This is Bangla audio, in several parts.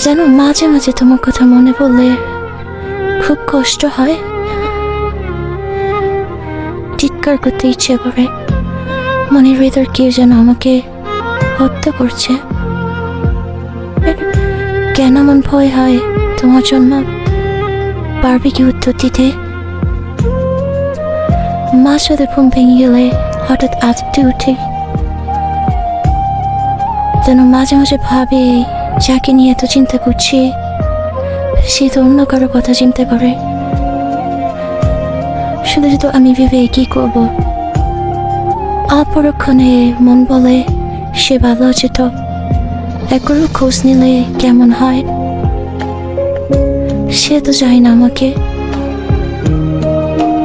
যেন মাঝে মাঝে তোমার কথা মনে পড়লে খুব কষ্ট হয়, চিৎকার করতে ইচ্ছে করে। মনের ভেতর কেউ যেন আমাকে হত্যা করছে। কেন এমন ভয় হয় তোমার জন্য? পারবে কি উত্তর দিতে? মাঝ রাতে ঘুম ভেঙে গেলে হঠাৎ আঁততে উঠে, যেন মাঝে মাঝে ভাবে যাকে নিয়ে এত চিন্তা করছি সে তো অন্য কারো কথা চিন্তা করে। শুধু শুধু আমি ভেবে কি করব? অপরক্ষণে মন বলে সে ভালো আছে তো, একবার খোঁজ নিলে কেমন হয়। সে তো চায় না আমাকে।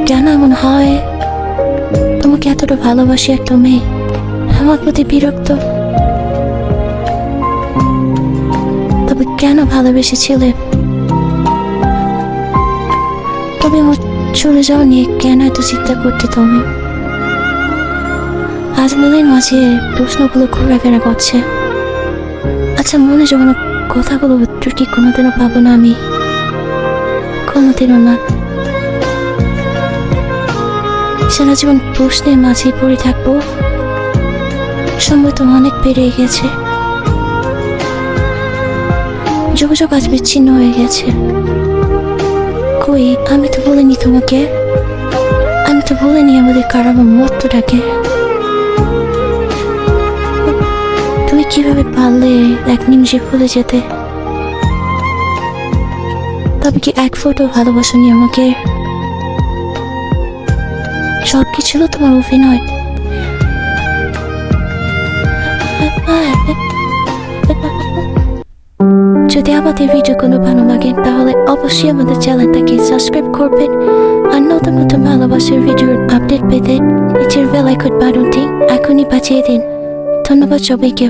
কেন এমন হয়? তোমাকে এতটা ভালোবাসি একটা মেয়ে আমার প্রতি বিরক্ত। তবে কেন ভালোবেসেছিলে? তবে আমার চলে যাওয়া নিয়ে কেন এত চিন্তা করতে তুমি? আজ মনের মাঝে প্রশ্নগুলো ঘোরাফেরা করছে। আচ্ছা, মনে যখন কথাগুলো উত্তর কি কোনোদিনও পাবো না আমি? কোনোদিনও না। সারা জীবন প্রশ্নের মাঝে পড়ে থাকবো। সময় তো অনেক পেরিয়ে গেছে, যোগাযোগ আজ বিচ্ছিন্ন হয়ে গেছে। কই, আমি তো বলিনি তোমাকে, আমি তো বলিনি আমাদের কারাবার মতটাকে। তুমি কিভাবে পারলে এক নিমিষে ভুলে যেতে? তবে কি এক ফোঁটা ভালোবাসনি আমাকে? সব কি ছিল তোমার অভিনয়? যদি আমাদের ভিডিও কোনো ভালো লাগে তাহলে অবশ্যই আমাদের চ্যানেলটাকে সাবস্ক্রাইব করবেন, আর নতুন নতুন ভালোবাসার ভিডিওর আপডেট পেতে নিচের বেল আইকন বাটনটি এখনই বাজিয়ে দিন। ধন্যবাদ সবাইকে।